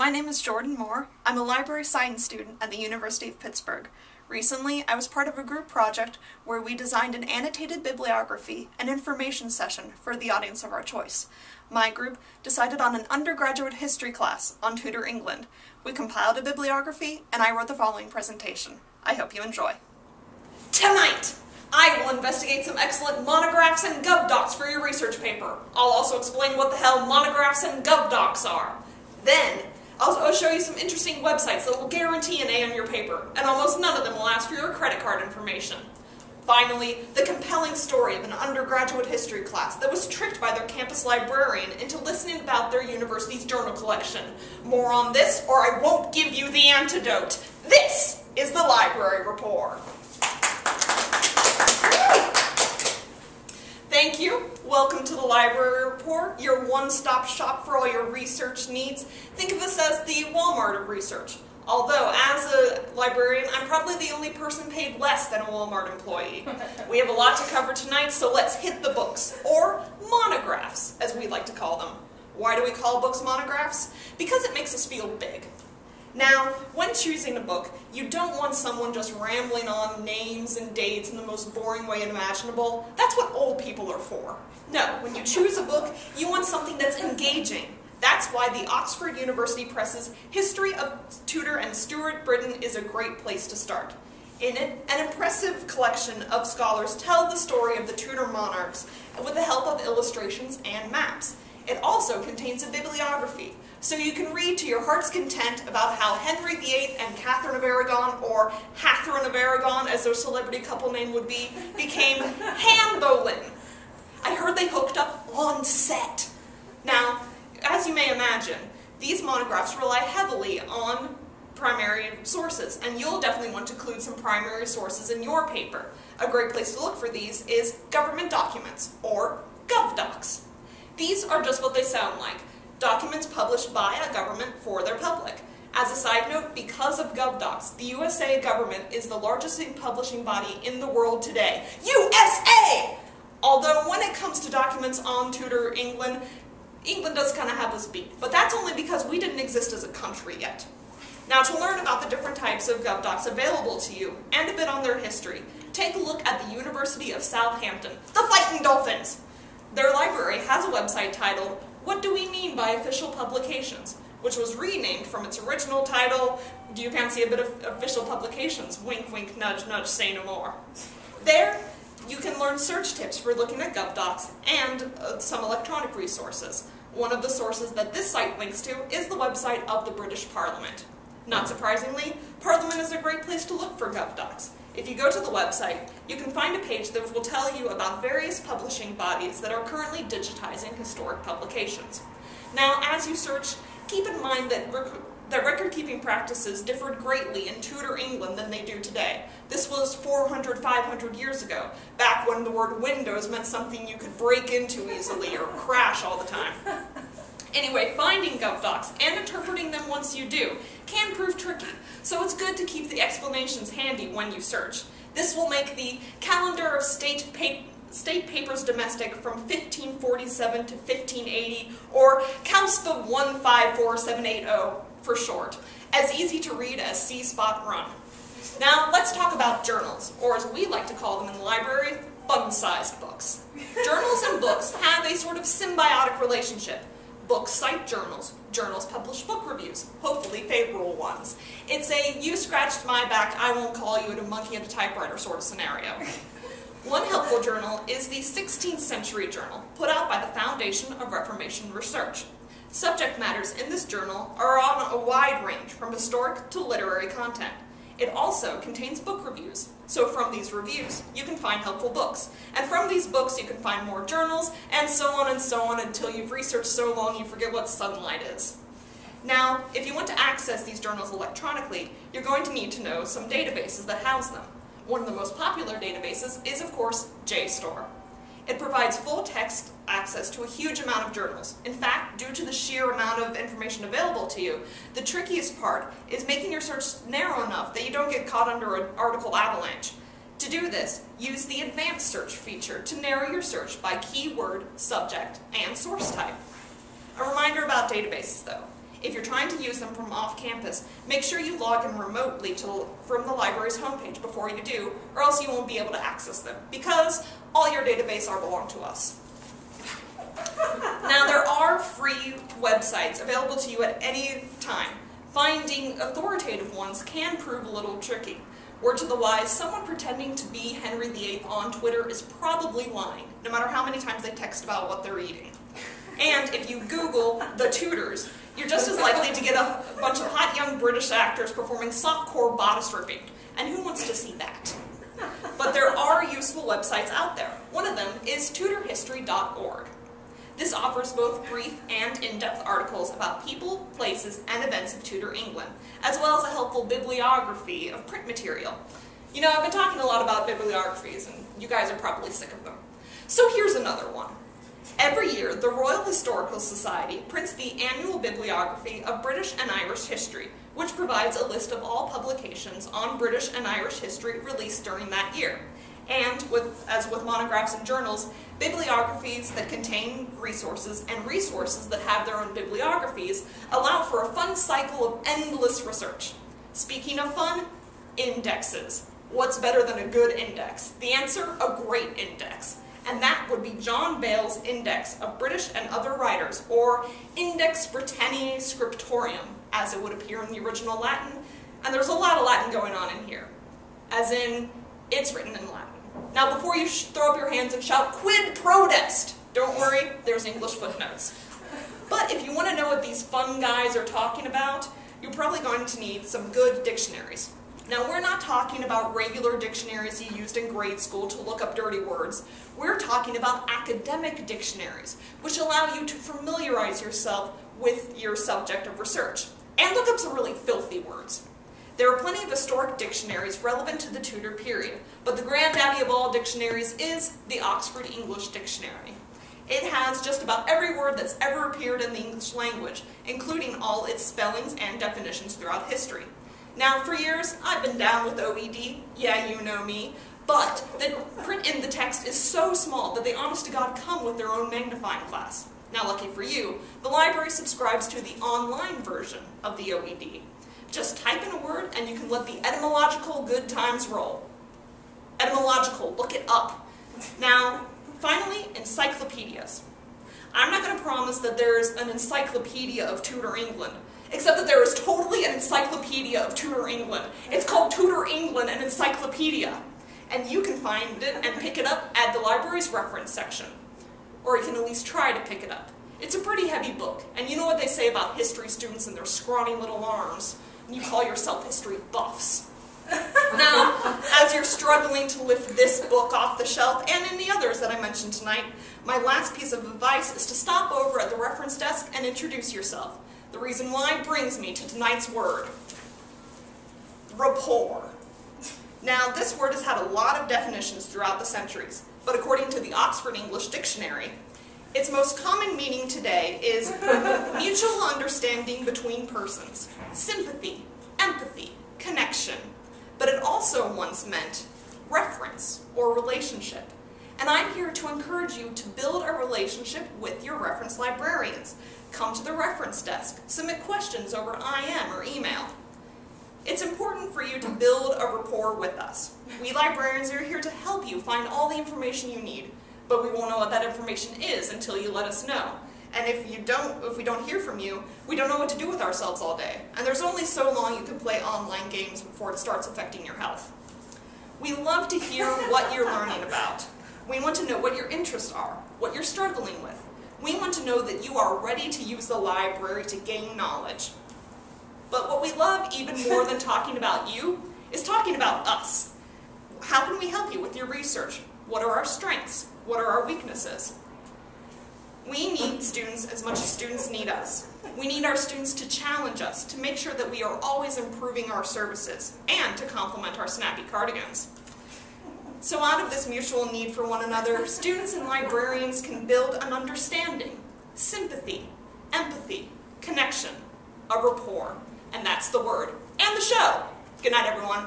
My name is Jordan Moore. I'm a library science student at the University of Pittsburgh. Recently, I was part of a group project where we designed an annotated bibliography and information session for the audience of our choice. My group decided on an undergraduate history class on Tudor England. We compiled a bibliography, and I wrote the following presentation. I hope you enjoy. Tonight, I will investigate some excellent monographs and GovDocs for your research paper. I'll also explain what the hell monographs and GovDocs are. Then, I'll show you some interesting websites that will guarantee an A on your paper, and almost none of them will ask for your credit card information. Finally, the compelling story of an undergraduate history class that was tricked by their campus librarian into listening about their university's journal collection. More on this, or I won't give you the antidote. This is the Library Report. Thank you. Welcome to the Library Report, your one-stop shop for all your research needs. Think of this as the Walmart of research. Although, as a librarian, I'm probably the only person paid less than a Walmart employee. We have a lot to cover tonight, so let's hit the books, or monographs, as we like to call them. Why do we call books monographs? Because it makes us feel big. Now, when choosing a book, you don't want someone just rambling on names and dates in the most boring way imaginable. That's what old people are for. No, when you choose a book, you want something that's engaging. That's why the Oxford University Press's History of Tudor and Stuart Britain is a great place to start. In it, an impressive collection of scholars tell the story of the Tudor monarchs with the help of illustrations and maps. It also contains a bibliography, so you can read to your heart's content about how Henry VIII and Catherine of Aragon, or Hatherine of Aragon as their celebrity couple name would be, became Anne Boleyn. I heard they hooked up on set. Now, as you may imagine, these monographs rely heavily on primary sources, and you'll definitely want to include some primary sources in your paper. A great place to look for these is government documents, or GovDocs. These are just what they sound like, documents published by a government for their public. As a side note, because of GovDocs, the USA government is the largest publishing body in the world today. USA! Although when it comes to documents on Tudor England, England does kind of have us beat, but that's only because we didn't exist as a country yet. Now, to learn about the different types of GovDocs available to you, and a bit on their history, take a look at the University of Southampton, the Fighting Dolphins. Their library has a website titled, What Do We Mean by Official Publications?, which was renamed from its original title, Do You Fancy a Bit of Official Publications? Wink, wink, nudge, nudge, say no more. There, you can learn search tips for looking at GovDocs and some electronic resources. One of the sources that this site links to is the website of the British Parliament. Not surprisingly, Parliament is a great place to look for GovDocs. If you go to the website, you can find a page that will tell you about various publishing bodies that are currently digitizing historic publications. Now, as you search, keep in mind that record-keeping practices differed greatly in Tudor England than they do today. This was 400, 500 years ago, back when the word Windows meant something you could break into easily or crash all the time. Anyway, finding GovDocs and interpreting them once you do can prove tricky, so it's good to keep the explanations handy when you search. This will make the Calendar of State Papers Domestic from 1547 to 1580, or CAUSPA 154780 for short, as easy to read as C-Spot Run. Now, let's talk about journals, or as we like to call them in the library, bun-sized books. Journals and books have a sort of symbiotic relationship. Books cite journals. Journals publish book reviews, hopefully favorable ones. It's a you scratched my back, I won't call you a monkey at a typewriter sort of scenario. One helpful journal is the 16th Century Journal, put out by the Foundation of Reformation Research. Subject matters in this journal are on a wide range, from historic to literary content. It also contains book reviews, so from these reviews, you can find helpful books. And from these books, you can find more journals, and so on until you've researched so long you forget what sunlight is. Now, if you want to access these journals electronically, you're going to need to know some databases that house them. One of the most popular databases is, of course, JSTOR. It provides full-text access to a huge amount of journals. In fact, due to the sheer amount of information available to you, the trickiest part is making your search narrow enough that you don't get caught under an article avalanche. To do this, use the Advanced Search feature to narrow your search by keyword, subject, and source type. A reminder about databases, though. If you're trying to use them from off campus, make sure you log in remotely from the library's homepage before you do, or else you won't be able to access them, because all your database belong to us. Now, there are free websites available to you at any time. Finding authoritative ones can prove a little tricky. Word to the wise, someone pretending to be Henry VIII on Twitter is probably lying, no matter how many times they text about what they're eating. And if you Google the Tudors, you're just as likely to get a bunch of hot young British actors performing softcore bodice ripping. And who wants to see that? But there are useful websites out there. One of them is tudorhistory.org. This offers both brief and in-depth articles about people, places, and events of Tudor England, as well as a helpful bibliography of print material. You know, I've been talking a lot about bibliographies, and you guys are probably sick of them. So here's another one. Every year, the Royal Historical Society prints the annual bibliography of British and Irish history, which provides a list of all publications on British and Irish history released during that year. And, as with monographs and journals, bibliographies that contain resources and resources that have their own bibliographies allow for a fun cycle of endless research. Speaking of fun, indexes. What's better than a good index? The answer, a great index. And that would be John Bayle's Index of British and Other Writers, or Index Britanniae Scriptorium, as it would appear in the original Latin. And there's a lot of Latin going on in here, as in, it's written in Latin. Now, before you throw up your hands and shout, quid prodest, don't worry, there's English footnotes. But if you want to know what these fun guys are talking about, you're probably going to need some good dictionaries. Now, we're not talking about regular dictionaries you used in grade school to look up dirty words. We're talking about academic dictionaries, which allow you to familiarize yourself with your subject of research, and look up some really filthy words. There are plenty of historic dictionaries relevant to the Tudor period, but the granddaddy of all dictionaries is the Oxford English Dictionary. It has just about every word that's ever appeared in the English language, including all its spellings and definitions throughout history. Now, for years, I've been down with OED, yeah, you know me, but the print in the text is so small that they honest to God come with their own magnifying glass. Now, lucky for you, the library subscribes to the online version of the OED. Just type in a word and you can let the etymological good times roll. Etymological, look it up. Now, finally, encyclopedias. I'm not going to promise that there's an encyclopedia of Tudor England, except that there is totally an encyclopedia of Tudor England. It's called Tudor England, an encyclopedia. And you can find it and pick it up at the library's reference section. Or you can at least try to pick it up. It's a pretty heavy book, and you know what they say about history students and their scrawny little arms. You call yourself history buffs. Now, as you're struggling to lift this book off the shelf, and any others that I mentioned tonight, my last piece of advice is to stop over at the reference desk and introduce yourself. The reason why brings me to tonight's word. Rapport. Now, this word has had a lot of definitions throughout the centuries, but according to the Oxford English Dictionary, its most common meaning today is mutual understanding between persons, sympathy, empathy, connection. But it also once meant reference or relationship. And I'm here to encourage you to build a relationship with your reference librarians. Come to the reference desk, submit questions over IM or email. It's important for you to build a rapport with us. We librarians are here to help you find all the information you need, but we won't know what that information is until you let us know. And if we don't hear from you, we don't know what to do with ourselves all day. And there's only so long you can play online games before it starts affecting your health. We love to hear what you're learning about. We want to know what your interests are, what you're struggling with. We want to know that you are ready to use the library to gain knowledge. But what we love even more than talking about you is talking about us. How can we help you with your research? What are our strengths? What are our weaknesses? We need students as much as students need us. We need our students to challenge us, to make sure that we are always improving our services, and to complement our snappy cardigans. So out of this mutual need for one another, students and librarians can build an understanding, sympathy, empathy, connection, a rapport. And that's the word. And the show. Good night, everyone.